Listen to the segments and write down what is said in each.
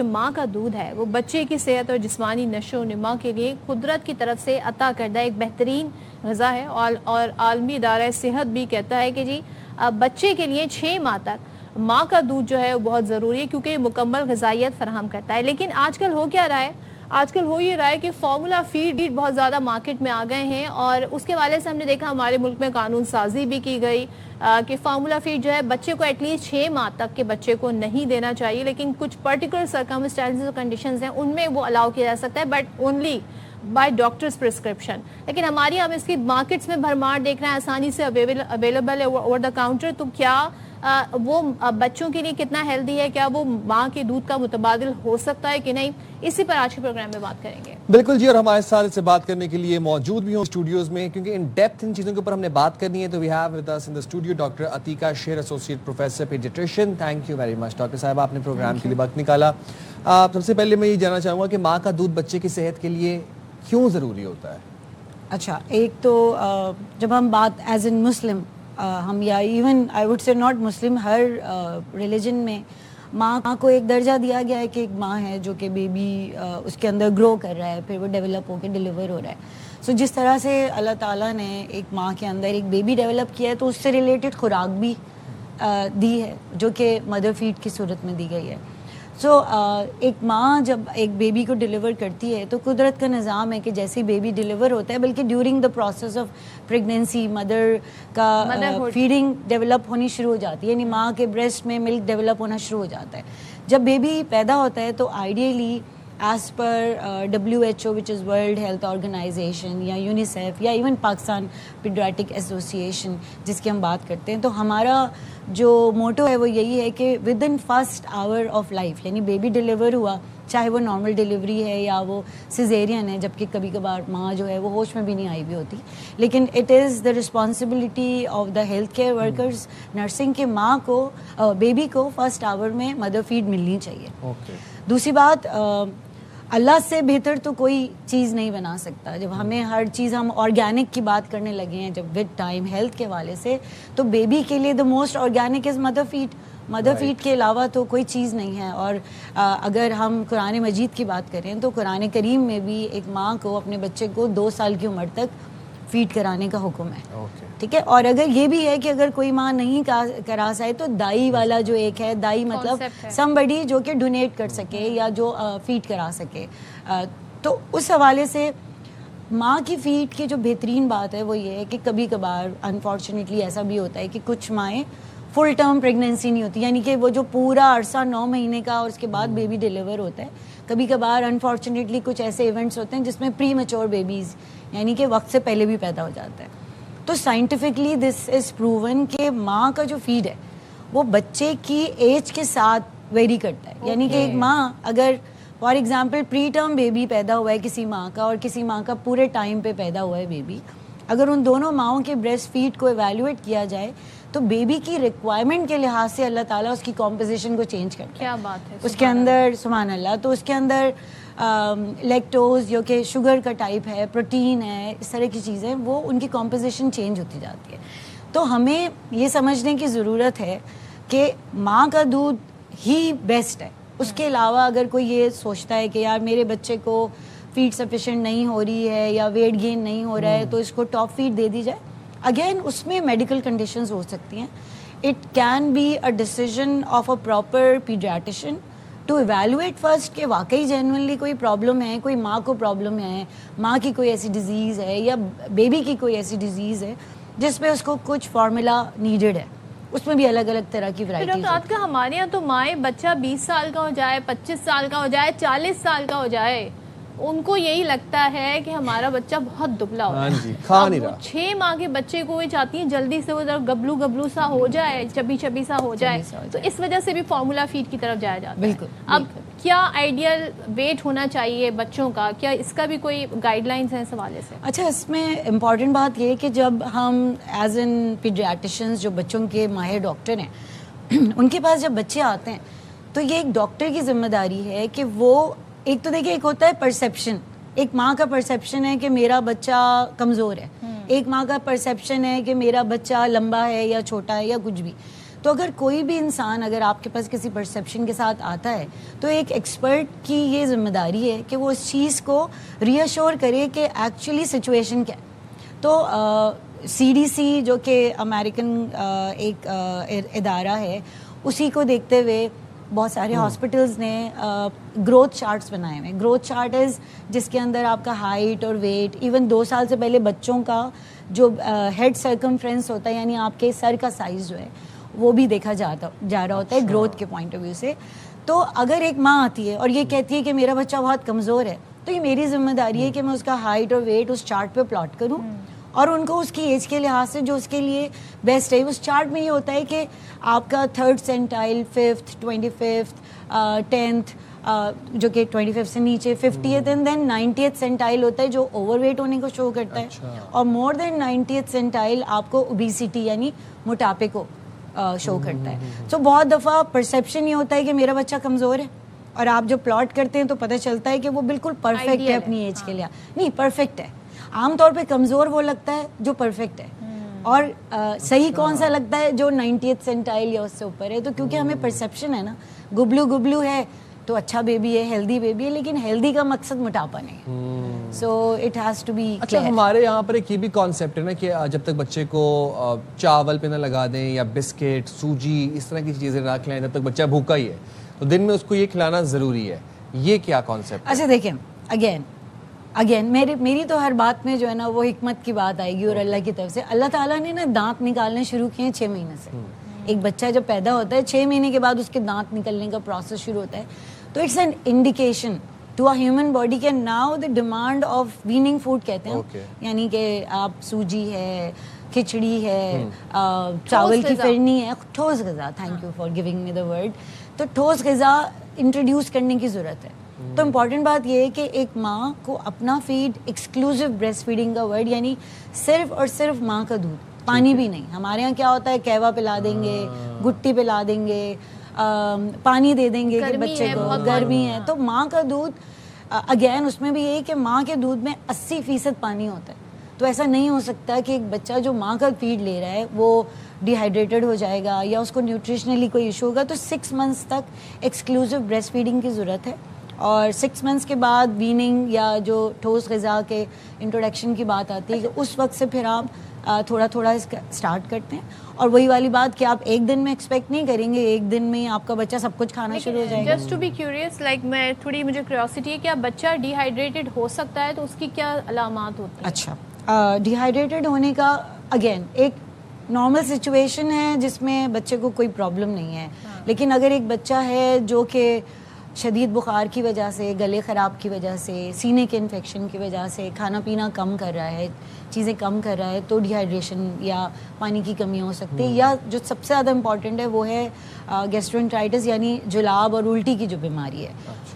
جو ماں کا دودھ ہے وہ بچے کی صحت اور جسمانی نشو و نما کے لیے قدرت کی طرف سے عطا کردہ ایک بہترین غذا ہے، اور عالمی ادارہ صحت بھی کہتا ہے کہ جی بچے کے لیے 6 ماہ تک ماں کا دودھ جو ہے وہ بہت ضروری ہے، کیونکہ یہ مکمل غذائیت فراہم کرتا ہے۔ لیکن آج کل ہو کیا رہا ہے؟ آج کل ہو یہ رہا ہے کہ فارمولا فیڈ بہت زیادہ مارکیٹ میں آ گئے ہیں، اور اس کے والے سے ہم نے دیکھا ہمارے ملک میں قانون سازی بھی کی گئی کہ فارمولا فیڈ جو ہے بچے کو ایٹ لیسٹ 6 ماہ تک کے بچے کو نہیں دینا چاہیے، لیکن کچھ پرٹیکولر سرکمسٹانسز اور کنڈیشنز ہیں ان میں وہ الاؤ کیا جا سکتا ہے، but only by doctors prescription. لیکن ہماری ہم اس کی مارکیٹس میں بھرمار دیکھ رہے ہیں، آسانی سے اویلیبل ہے اوور دا کاؤنٹر، تو کیا وہ بچوں کے لیے کتنا ہیلدی ہے؟ کیا وہ ماں کے دودھ کا متبادل ہو سکتا ہے کہ نہیں؟ اسی پر آج کے پروگرام میں بات کریں گے۔ بالکل جی، اور ہمارے ساتھ اس سے بات کرنے کے لیے موجود بھی ہوں اسٹوڈیوز میں، کیونکہ ان ڈیپتھ ان چیزوں کے اوپر ہم نے بات کرنی ہے، تو we have with us in the studio doctor Atiqa Sher, associate professor pediatrician. Thank you very much doctor sahab, آپ نے پروگرام کے لیے وقت نکالا۔ سب سے پہلے میں یہ جاننا چاہوں گا کہ ماں کا دودھ بچے کی صحت کے لیے کیوں ضروری ہوتا ہے؟ اچھا، ایک تو جب ہم بات ایز این مسلم ہم یا even I would say not Muslim, Hare religion میں ماں کو ایک درجہ دیا گیا ہے کہ ایک ماں ہے جو کہ بیبی اس کے اندر گرو کر رہا ہے، پھر وہ ڈیولپ ہو کے ڈیلیور ہو رہا ہے۔ سو جس طرح سے اللہ تعالیٰ نے ایک ماں کے اندر ایک بیبی ڈیولپ کیا ہے، تو اس سے ریلیٹڈ خوراک بھی دی ہے جو کہ مدر فیڈ کی صورت میں دی گئی ہے۔ سو ایک ماں جب ایک بیبی کو ڈیلیور کرتی ہے تو قدرت کا نظام ہے کہ جیسے ہی بیبی ڈیلیور ہوتا ہے، بلکہ during the process of pregnancy mother کا فیڈنگ ڈیولپ ہونی شروع ہو جاتی ہے، یعنی ماں کے بریسٹ میں ملک ڈیولپ ہونا شروع ہو جاتا ہے۔ جب بیبی پیدا ہوتا ہے تو ideally as per WHO which is World Health Organization یا یونیسیف یا ایون پاکستان پیڈیاٹرک ایسوسیشن جس کی ہم بات کرتے ہیں، تو ہمارا جو موٹو ہے وہ یہی ہے کہ with in first hour of life, یعنی بیبی ڈیلیور ہوا، چاہے وہ نارمل ڈیلیوری ہے یا وہ سیزیرین ہے، جبکہ کبھی کبھار ماں جو ہے وہ ہوش میں بھی نہیں آئی بھی ہوتی، لیکن it is the responsibility of the health care workers nursing کہ ماں کو بیبی کو فرسٹ آور میں مدر فیڈ ملنی چاہیے۔ دوسری بات، اللہ سے بہتر تو کوئی چیز نہیں بنا سکتا۔ جب ہمیں ہر چیز ہم آرگینک کی بات کرنے لگے ہیں جب ود ٹائم ہیلتھ کے حوالے سے، تو بیبی کے لیے the most organic is mother feed. Mother feed کے علاوہ تو کوئی چیز نہیں ہے۔ اور اگر ہم قرآن مجید کی بات کریں تو قرآن کریم میں بھی ایک ماں کو اپنے بچے کو 2 سال کی عمر تک فیڈ کرانے کا حکم ہے، ٹھیک ہے۔ اور اگر یہ بھی ہے کہ اگر کوئی ماں نہیں کرا سکے تو دائی والا جو ایک ہے، دائی مطلب somebody جو کہ ڈونیٹ کر سکے یا جو فیڈ کرا سکے۔ تو اس حوالے سے ماں کی فیڈ کی جو بہترین بات ہے وہ یہ ہے کہ کبھی کبھار انفارچونیٹلی ایسا بھی ہوتا ہے کہ کچھ مائیں فل ٹرم پریگنینسی نہیں ہوتی، یعنی کہ وہ جو پورا عرصہ 9 مہینے کا اور اس کے بعد بیبی ڈیلیور ہوتا ہے۔ کبھی کبھار انفارچونیٹلی کچھ ایسے ایونٹس ہوتے ہیں جس میں پری میچور بیبیز یعنی کہ وقت سے پہلے بھی پیدا ہو جاتا ہے۔ تو سائنٹیفکلی دس از پروون کہ ماں کا جو فیڈ ہے وہ بچے کی ایج کے ساتھ ویری کرتا ہے، یعنی کہ ایک ماں اگر for example preterm baby پیدا ہوا ہے کسی ماں کا اور کسی ماں کا پورے ٹائم پہ پیدا ہوا ہے بیبی، اگر ان دونوں ماؤں کے بریسٹ فیڈ کو ایویلویٹ کیا جائے تو بیبی کی ریکوائرمنٹ کے لحاظ سے اللہ تعالیٰ اس کی کمپوزیشن کو چینج کرتا ہے۔ کیا بات ہے، اس کے اندر سبحان اللہ، تو اس کے اندر لیکٹوز جو کہ شوگر کا ٹائپ ہے، پروٹین ہے، اس طرح کی چیزیں وہ ان کی کمپوزیشن چینج ہوتی جاتی ہے۔ تو ہمیں یہ سمجھنے کی ضرورت ہے کہ ماں کا دودھ ہی بیسٹ ہے۔ اس کے علاوہ اگر کوئی یہ سوچتا ہے کہ یار میرے بچے کو فیڈ سفیشینٹ نہیں ہو رہی ہے یا ویٹ گین نہیں ہو رہا ہے تو اس کو ٹاپ فیڈ دے دی جائے، اگین اس میں میڈیکل کنڈیشنز ہو سکتی ہیں۔ It can be a decision of a proper pediatrician to evaluate first کہ واقعی جینوئنلی کوئی پرابلم ہے، کوئی ماں کو پرابلم ہے، ماں کی کوئی ایسی ڈیزیز ہے یا بیبی کی کوئی ایسی ڈیزیز ہے جس پہ اس کو کچھ فارمولا نیڈڈ ہے۔ اس میں بھی الگ الگ طرح کی ورائٹیز ڈاکٹر کا ہمارے یہاں تو مائیں بچہ 20 سال کا ہو جائے، 25 سال کا ہو جائے، 40 سال کا ہو جائے، ان کو یہی لگتا ہے کہ ہمارا بچہ بہت دبلا ہو رہا ہے۔ 6 ماہ کے بچے کو وہ چاہتی ہیں جلدی سے وہ گبلو گبلو سا ہو جائے، چبی چبی سا ہو جائے، تو اس وجہ سے بھی فارمولا فیڈ کی طرف جایا جاتا ہے۔ بالکل۔ اب کیا آئیڈیل ویٹ ہونا چاہیے بچوں کا؟ کیا اس کا بھی کوئی گائیڈ لائنس ہیں اس حوالے سے؟ اچھا، اس میں امپورٹنٹ بات یہ ہے کہ جب ہم ایز این پیڈیاٹیشینز جو بچوں کے ماہر ڈاکٹر ہیں ان کے پاس جب بچے آتے ہیں تو یہ ایک ڈاکٹر کی ذمہ داری ہے کہ وہ ایک تو دیکھیں، ایک ہوتا ہے پرسیپشن، ایک ماں کا پرسیپشن ہے کہ میرا بچہ کمزور ہے، ایک ماں کا پرسیپشن ہے کہ میرا بچہ لمبا ہے یا چھوٹا ہے یا کچھ بھی۔ تو اگر کوئی بھی انسان اگر آپ کے پاس کسی پرسیپشن کے ساتھ آتا ہے تو ایک ایکسپرٹ کی یہ ذمہ داری ہے کہ وہ اس چیز کو ری ایشور کرے کہ ایکچولی سچویشن کیا ہے. تو CDC جو کہ امریکن ایک ادارہ ہے, اسی کو دیکھتے ہوئے بہت سارے ہاسپٹلز نے گروتھ چارٹس بنائے ہوئے ہیں. گروتھ چارٹ از جس کے اندر آپ کا ہائٹ اور ویٹ, ایون 2 سال سے پہلے بچوں کا جو ہیڈ سرکمفرنس ہوتا ہے, یعنی آپ کے سر کا سائز جو ہے وہ بھی دیکھا جا رہا ہوتا ہے گروتھ کے پوائنٹ آف ویو سے. تو اگر ایک ماں آتی ہے اور یہ کہتی ہے کہ میرا بچہ بہت کمزور ہے, تو یہ میری ذمہ داری ہے کہ میں اس کا ہائٹ اور ویٹ اس چارٹ پہ پلاٹ کروں, اور ان کو اس کی ایج کے لحاظ سے جو اس کے لیے بیسٹ ہے. اس چارٹ میں یہ ہوتا ہے کہ آپ کا 3rd سینٹائل, 5th, 25th, 10th, جو کہ 25th سے نیچے 50th اینڈ دین 90th سینٹائل ہوتا ہے جو اوور ویٹ ہونے کو شو کرتا ہے, اور مور دین 90th سینٹائل آپ کو اوبیسٹی یعنی موٹاپے کو شو کرتا ہے. تو بہت دفعہ پرسیپشن یہ ہوتا ہے کہ میرا بچہ کمزور ہے, اور آپ جو پلاٹ کرتے ہیں تو پتہ چلتا ہے کہ وہ بالکل پرفیکٹ ہے اپنی ایج کے لیے. نہیں, پرفیکٹ ہے. عام طور پہ کمزور وہ لگتا ہے جو پرفیکٹ ہے, اور صحیح کون سا لگتا ہے جو 90th سینٹائل یا اس سے اوپر ہے. تو کیونکہ ہمیں پرسیپشن ہے نا, گبلو ہے تو اچھا بیبی ہے, ہیلدی بیبی ہے, لیکن ہیلدی کا مقصد موٹاپا نہیں. So it has to be. اچھا, ہمارے یہاں پر ایک یہ بھی کانسیپٹ ہے نا کہ جب تک بچے کو چاول پہ نہ لگا دیں یا بسکٹ, سوجی, اس طرح کی چیزیں نہ کھلائیں جب تک بچہ بھوکا ہی ہے, تو دن میں اس کو یہ کھلانا ضروری ہے. یہ کیا کانسیپٹ؟ اچھا دیکھیں, اگین میری تو ہر بات میں جو ہے نا وہ حکمت کی بات آئے گی, اور اللہ کی طرف سے. اللہ تعالیٰ نے نا دانت نکالنے شروع کیے 6 مہینے سے. ایک بچہ جب پیدا ہوتا ہے 6 مہینے کے بعد اس کے دانت نکلنے کا پروسیس شروع ہوتا ہے. تو it's an indication to a human body کہ now the demand of weaning food کہتے ہیں, یعنی کہ آپ سوجی ہے, کھچڑی ہے, چاول کی فرنی ہے, ٹھوس غذا. Thank you for giving me the word. تو ٹھوس غذا انٹروڈیوس کرنے کی ضرورت ہے. تو امپورٹنٹ بات یہ ہے کہ ایک ماں کو اپنا فیڈ ایکسکلوسیو بریسٹ فیڈنگ کا ورڈ, یعنی صرف اور صرف ماں کا دودھ, پانی بھی نہیں. ہمارے یہاں کیا ہوتا ہے, کہوا پلا دیں گے, گٹی پلا دیں گے, پانی دے دیں گے کہ بچے کو گرمی ہے. تو ماں کا دودھ, اگین اس میں بھی یہی کہ ماں کے دودھ میں 80% پانی ہوتا ہے. تو ایسا نہیں ہو سکتا کہ ایک بچہ جو ماں کا فیڈ لے رہا ہے وہ ڈی ہائیڈریٹڈ ہو جائے گا یا اس کو نیوٹریشنلی کوئی ایشو ہوگا. تو 6 months تک ایکسکلوسیو بریسٹ فیڈنگ کی ضرورت ہے, اور 6 months کے بعد ویننگ یا جو ٹھوس غذا کے انٹروڈکشن کی بات آتی ہے کہ اس وقت سے پھر آپ تھوڑا تھوڑا اسٹارٹ کرتے ہیں. اور وہی والی بات کہ آپ ایک دن میں ایکسپیکٹ نہیں کریں گے 1 دن میں آپ کا بچہ سب کچھ کھانا شروع ہو جائے گا. Just to be curious, like میں تھوڑی مجھے کیوریوسٹی ہے, کیا بچہ ڈی ہائیڈریٹڈ ہو سکتا ہے, تو اس کی کیا علامات ہوتی ہیں؟ اچھا, ڈی ہائیڈریٹڈ ہونے کا اگین ایک نارمل سچویشن ہے جس میں بچے کو کوئی پرابلم نہیں ہے. لیکن اگر ایک بچہ ہے جو کہ شدید بخار کی وجہ سے, گلے خراب کی وجہ سے, سینے کے انفیکشن کی وجہ سے کھانا پینا کم کر رہا ہے, چیزیں کم کر رہا ہے, تو ڈی ہائیڈریشن یا پانی کی کمی ہو سکتی ہے. یا جو سب سے زیادہ امپورٹنٹ ہے وہ ہے گیسٹرونٹرائٹس, یعنی جلاب اور الٹی کی جو بیماری ہے.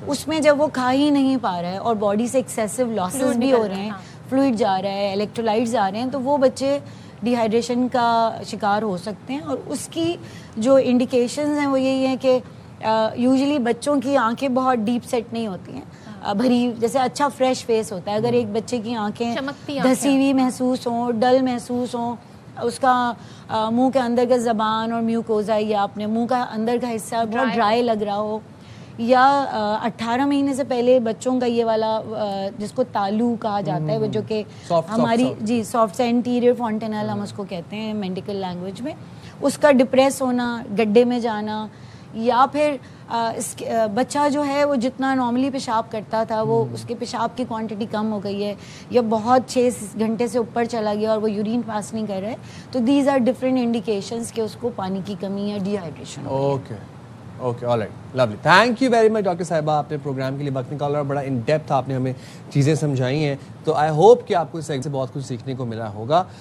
اس میں جب وہ کھا ہی نہیں پا رہا ہے اور باڈی سے ایکسیسو لاسز بھی ہو رہے ہیں, فلوئڈ جا رہا ہے, الیکٹرولائٹس آ رہے ہیں, تو وہ بچے ڈی ہائیڈریشن کا شکار ہو سکتے ہیں. اور اس کی جو انڈیکیشنز ہیں وہ یہی ہیں کہ یوزلی بچوں کی آنکھیں بہت ڈیپ سیٹ نہیں ہوتی ہیں, بھری, جیسے اچھا فریش فیس ہوتا ہے. اگر ایک بچے کی آنکھیں دھسی ہوئی محسوس ہوں, ڈل محسوس ہوں, اس کا منہ کے اندر کا زبان اور میوکوزا یا اپنے منہ کا اندر کا حصہ بہت ڈرائی لگ رہا ہو, یا 18 مہینے سے پہلے بچوں کا یہ والا جس کو تالو کہا جاتا ہے, وہ جو کہ ہماری جی سافٹ سے انٹیریئر فونٹینل ہم اس کو کہتے ہیں میڈیکل لینگویج میں, اس کا ڈپریس ہونا, گڈھے میں جانا, یا پھر بچہ جو ہے وہ جتنا نارملی پیشاب کرتا تھا وہ اس کے پیشاب کی کوانٹٹی کم ہو گئی ہے, یا بہت 6 گھنٹے سے اوپر چلا گیا اور وہ یورین پاس نہیں کر رہا ہے. تو دیز آر ڈفرینٹ انڈیکیشنز کہ اس کو پانی کی کمی یا D hydration. Okay, all right, lovely. Thank you very much doctor صاحبہ, آپ نے پروگرام کے لیے وقت نکالا اور بڑا ان ڈیپتھ آپ نے ہمیں چیزیں سمجھائی ہیں. تو آئی ہوپ کہ آپ کو اس سے بہت کچھ سیکھنے کو ملا ہوگا.